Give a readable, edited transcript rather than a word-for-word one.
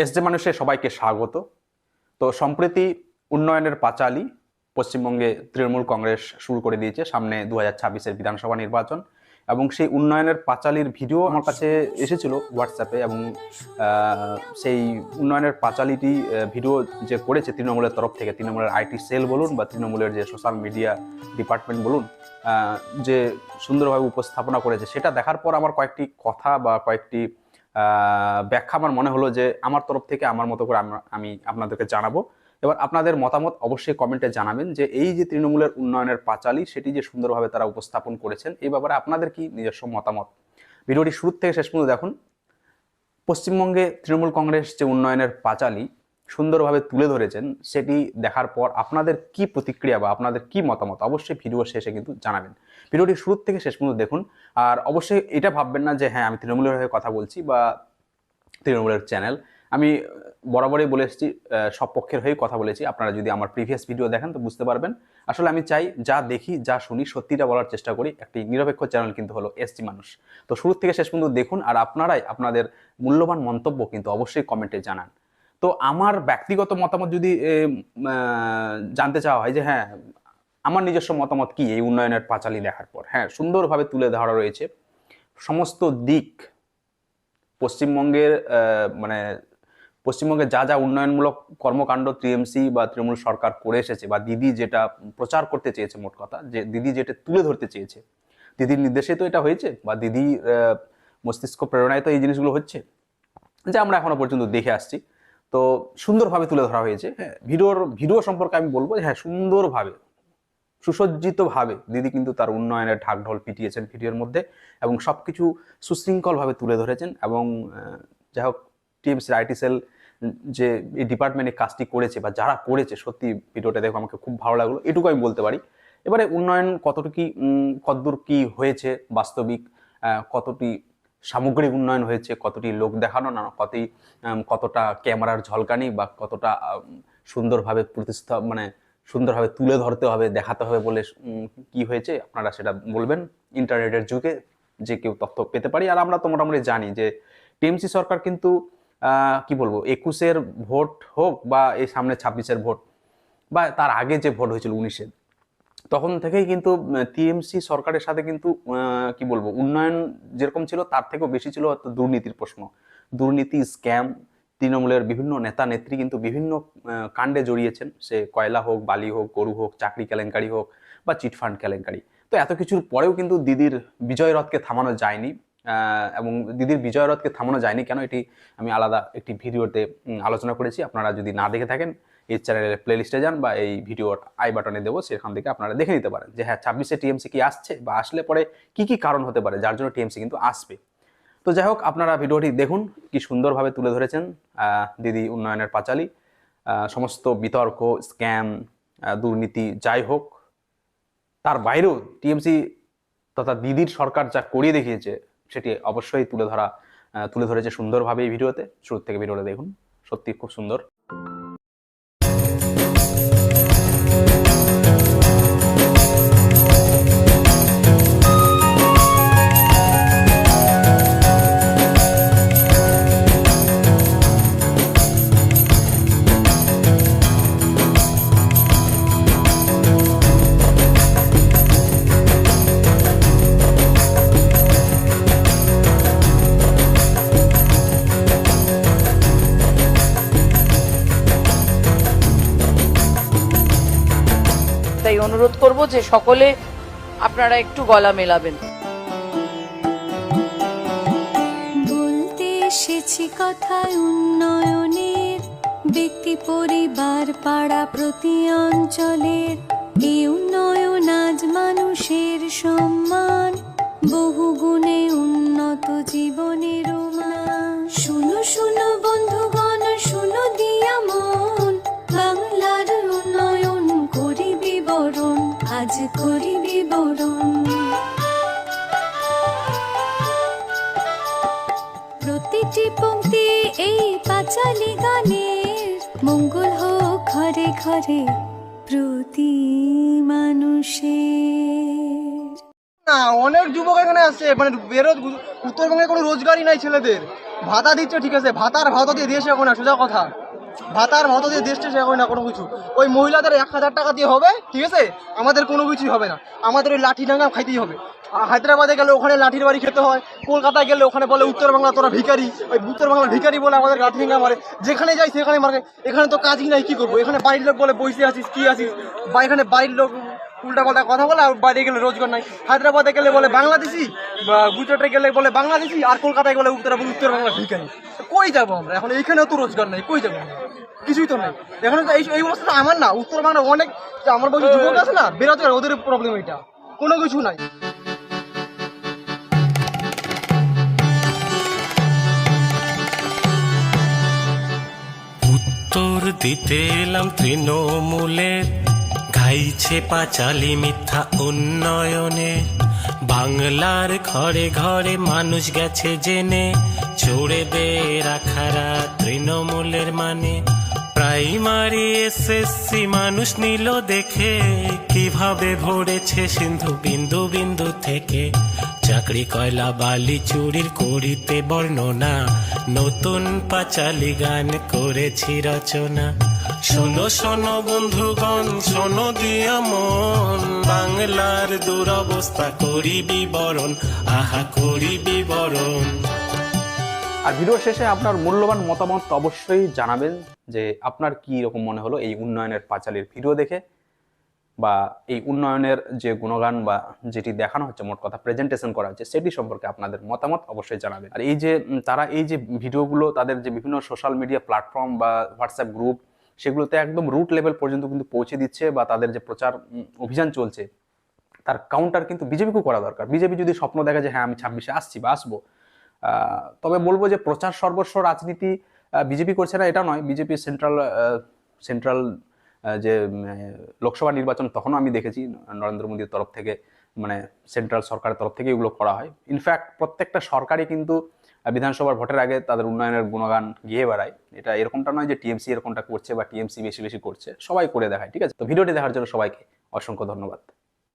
SJ মানুষে সবাইকে স্বাগত। তো সম্প্রতি উন্নয়নের পাঁচালী পশ্চিমবঙ্গে তৃণমূল কংগ্রেস শুরু করে দিয়েছে। সামনে 2026-এর বিধানসভা নির্বাচন এবং সেই উন্নয়নের পাঁচালীর ভিডিও আমার কাছে এসেছিল হোয়াটসঅ্যাপে, এবং সেই উন্নয়নের পাঁচালীটি ভিডিও যে করেছে তৃণমূলের তরফ থেকে, তৃণমূলের আইটি সেল বলুন বা তৃণমূলের যে সোশ্যাল মিডিয়া ডিপার্টমেন্ট বলুন, যে সুন্দরভাবে উপস্থাপনা করেছে, সেটা দেখার পর আমার কয়েকটি কথা বা কয়েকটি ব্যাখ্যা আমার মনে হলো যে আমার তরফ থেকে আমার মতো করে আমি আপনাদেরকে জানাবো। এবার আপনাদের মতামত অবশ্যই কমেন্টে জানাবেন যে এই যে তৃণমূলের উন্নয়নের পাঁচালী সেটি যে সুন্দরভাবে তারা উপস্থাপন করেছেন, এই ব্যাপারে আপনাদের কি নিজস্ব মতামত। ভিডিওটি শুরু থেকে শেষ পর্যন্ত দেখুন। পশ্চিমবঙ্গে তৃণমূল কংগ্রেস যে উন্নয়নের পাঁচালী সুন্দরভাবে তুলে ধরেছেন, সেটি দেখার পর আপনাদের কি প্রতিক্রিয়া বা আপনাদের কি মতামত অবশ্যই ভিডিও শেষে কিন্তু জানাবেন। ভিডিওটি শুরু থেকে শেষ পর্যন্ত দেখুন। আর অবশ্যই এটা ভাববেন না যে হ্যাঁ আমি তৃণমূলের হয়ে কথা বলছি বা তৃণমূলের চ্যানেল। আমি বরাবরই বলে এসেছি, সব পক্ষের হয়েই কথা বলেছি। আপনারা যদি আমার প্রিভিয়াস ভিডিও দেখেন তো বুঝতে পারবেন। আসলে আমি চাই যা দেখি যা শুনি সত্যিটা বলার চেষ্টা করি। একটি নিরপেক্ষ চ্যানেল কিন্তু হলো এসজি মানুষ। তো শুরু থেকে শেষ পর্যন্ত দেখুন, আর আপনারাই আপনাদের মূল্যবান মন্তব্য কিন্তু অবশ্যই কমেন্টে জানান। তো আমার ব্যক্তিগত মতামত যদি জানতে চাওয়া হয় যে হ্যাঁ আমার নিজস্ব মতামত কি এই উন্নয়নের পাঁচালী দেখার পর, হ্যাঁ সুন্দরভাবে তুলে ধরা রয়েছে সমস্ত দিক। পশ্চিমবঙ্গের পশ্চিমবঙ্গে যা যা উন্নয়নমূলক কর্মকাণ্ড টিএমসি বা তৃণমূল সরকার করে এসেছে, বা দিদি যেটা প্রচার করতে চেয়েছে, মোট কথা যে দিদি যেটা তুলে ধরতে চেয়েছে, দিদির নির্দেশে তো এটা হয়েছে, বা দিদির মস্তিষ্ক প্রেরণায় তো এই জিনিসগুলো হচ্ছে, যে আমরা এখনো পর্যন্ত দেখে আসছি। তো সুন্দরভাবে তুলে ধরা হয়েছে। হ্যাঁ ভিডিও সম্পর্কে আমি বলবো হ্যাঁ সুন্দরভাবে সুসজ্জিতভাবে দিদি কিন্তু তার উন্নয়নের ঢাকঢোল পিটিয়েছেন ভিডিওর মধ্যে, এবং সবকিছু সুশৃঙ্খলভাবে তুলে ধরেছেন। এবং যাই হোক টিএমসির আইটি সেল যে এই ডিপার্টমেন্টে কাজটি করেছে বা যারা করেছে, সত্যি ভিডিওটা দেখো আমাকে খুব ভালো লাগলো, এটুকু আমি বলতে পারি। এবারে উন্নয়ন কতদূর কি হয়েছে বাস্তবিক, কতটি সামগ্রিক উন্নয়ন হয়েছে, কতটি লোক দেখানো না, কতটা ক্যামেরার ঝলকানি, বা কতটা সুন্দরভাবে সুন্দরভাবে তুলে ধরতে হবে, দেখাতে হবে বলে কি হয়েছে, আপনারা সেটা বলবেন। ইন্টারনেটের যুগে যে কেউ তথ্য পেতে পারি। আর আমরা তো মোটামুটি জানি যে টিএমসি সরকার কিন্তু কি বলবো 21-এর ভোট হোক বা এই সামনে 26-এর ভোট, বা তার আগে যে ভোট হয়েছিল 19-এর, তখন থেকেই কিন্তু টিএমসি সরকারের সাথে কিন্তু কি বলবো উন্নয়ন যেরকম ছিল তার থেকেও বেশি ছিল দুর্নীতির প্রশ্ন, দুর্নীতি, স্ক্যাম। তৃণমূলের বিভিন্ন নেতা নেত্রী কিন্তু বিভিন্ন কাণ্ডে জড়িয়েছেন, সে কয়লা হোক, বালি হোক, গরু হোক, চাকরি কেলেঙ্কারি হোক, বা চিটফান্ড কেলেঙ্কারি। তো এত কিছুর পরেও কিন্তু দিদির বিজয় রথকে থামানো যায়নি। এবং দিদির বিজয় রথকে থামানো যায়নি কেন, এটি আমি আলাদা একটি ভিডিওতে আলোচনা করেছি। আপনারা যদি না দেখে থাকেন এই চ্যানেলের প্লেলিস্টে যান, বা এই ভিডিওর আই বাটনে দেবো, সেখান থেকে আপনারা দেখে নিতে পারেন যে হ্যাঁ 26-এ টিএমসি কি আসছে, বা আসলে পরে কি কি কারণ হতে পারে যার জন্য টিএমসি কিন্তু আসবে। তো যাই হোক আপনারা ভিডিওটি দেখুন, কি সুন্দরভাবে তুলে ধরেছেন দিদি উন্নয়নের পাঁচালী। সমস্ত বিতর্ক, স্ক্যাম, দুর্নীতি যাই হোক, তার বাইরেও টিএমসি তথা দিদির সরকার যা করিয়ে দেখিয়েছে সেটি অবশ্যই তুলে ধরেছে সুন্দরভাবে এই ভিডিওতে। শুরু থেকে ভিডিওটা দেখুন, সত্যি খুব সুন্দর। তাই অনুরোধ করব যে সকলে আপনারা একটু গলা মেলাবেন। বলতে এসেছি কথায় উন্নয়নের, ব্যক্তি, পরিবার, পাড়া, প্রতি অঞ্চলের এই উন্নয়ন আজ মানুষের সম্মান, বহু গুণে উন্নত জীবনের মান। শুনো শুনো বন্ধুগণ, শুনো দিয়া মন, বাংলার উন্নয়ন করি বিবরণ, আজ করি বিবরণ। প্রতিটি পংক্তি এই পাঁচালী গানের, মঙ্গল হোক ঘরে ঘরে প্রতি মানুষের। না, অনেক যুবক এখানে আসছে, মানে উত্তরবঙ্গে কোনো রোজগারই নাই ছেলেদের। ভাতা দিচ্ছে ঠিক আছে, ভাতা দিয়ে দেশ এখন না, সোজা কথা। ভাতা দিয়ে দেশটা এখন না কোনো কিছু। ওই মহিলাদের 1000 টাকা দিয়ে হবে, ঠিক আছে, আমাদের কোনো কিছুই হবে না। আমাদের ওই লাঠি ডাঙ্গা খাইতেই হবে। হায়দ্রাবাদে গেলে ওখানে লাঠির বাড়ি খেতে হয়, কলকাতায় গেলে ওখানে বলে উত্তর বাংলা তোরা ভিখারি, ওই উত্তর বাংলা ভিখারি বলে আমাদের লাঠি ডাঙ্গা মারে। যেখানে যাই সেখানে মারে। এখানে তো কাজই নাই, কি করবো? এখানে বাড়ির লোক বলে বসে আছিস, কি আছিস, বা এখানে বাড়ির লোক উল্টা পাল্টা কথা বলে, আর বাইরে গেলে রোজগার নাই। হায়দ্রাবাদে গেলে বলে বাংলাদেশি, বা গুজরাটে গেলে বলে বাংলাদেশি, আর কলকাতায় গেলে উত্তর বাংলা ভিখারি। কই যাবো আমরা এখন? এখানেও তো রোজগার নাই, কই যাবো আমরা? কিছুই তো নাই এখানে। তো এই অবস্থা আমার না, উত্তর বাংলা অনেক আমার বলছি যুবক আছে না, বেরোজগার, ওদের প্রবলেম এটা, কোনো কিছু নাই। উত্তর দিতে এলাম তৃণমূলের, গাইছে পাঁচালী মিথ্যা উন্নয়নে। বাংলার ঘরে ঘরে মানুষ গেছে জেনে, চড়ে দে রাখারা তৃণমূলের মানে। প্রাইমারি এসএসসি মানুষ নিল দেখে, কিভাবে ভরেছে সিন্ধু বিন্দু বিন্দু থেকে। চাকরি কয়লা বালি চুরির করিতে বর্ণনা, নতুন পাঁচালী গান করেছি রচনা। শোনো শোনো বন্ধুগণ, শোনো দিয়া মন, বাংলার দুরবস্থা করি বিবরণ, আহা করি বিবরণ। আর ভিডিও শেষে আপনার মূল্যবান মতামত অবশ্যই জানাবেন, যে আপনার কি রকম মনে হলো এই উন্নয়নের পাঁচালীর ভিডিও দেখে, বা এই উন্নয়নের যে গুণগান বা যেটি দেখানো হচ্ছে, মোট কথা প্রেজেন্টেশন করা হচ্ছে, সেটি সম্পর্কে আপনাদের মতামত অবশ্যই জানাবেন। আর এই যে তারা এই যে ভিডিওগুলো তাদের যে বিভিন্ন সোশ্যাল মিডিয়া প্ল্যাটফর্ম বা হোয়াটসঅ্যাপ গ্রুপ, সেগুলোতে একদম রুট লেভেল পর্যন্ত কিন্তু পৌঁছে দিচ্ছে, বা তাদের যে প্রচার অভিযান চলছে তার কাউন্টার কিন্তু বিজেপিকেও করা দরকার। বিজেপি যদি স্বপ্ন দেখে যে হ্যাঁ আমি 26-এ আসছি বা আসবো, তবে বলবো যে প্রচার সর্বস্ব রাজনীতি বিজেপি করছে না এটা নয়। বিজেপি সেন্ট্রাল যে লোকসভা নির্বাচন, তখনও আমি দেখেছি নরেন্দ্র মোদীর তরফ থেকে, মানে সেন্ট্রাল সরকারের তরফ থেকে এগুলো করা হয়। ইনফ্যাক্ট প্রত্যেকটা সরকারই কিন্তু বিধানসভার ভোটের আগে তাদের উন্নয়নের গুণগান গিয়ে বেড়ায়। এটা এরকমটা নয় যে টিএমসি এরকমটা করছে বা টিএমসি বেশি বেশি করছে, সবাই করে দেখায়। ঠিক আছে, তো ভিডিওটি দেখার জন্য সবাইকে অসংখ্য ধন্যবাদ।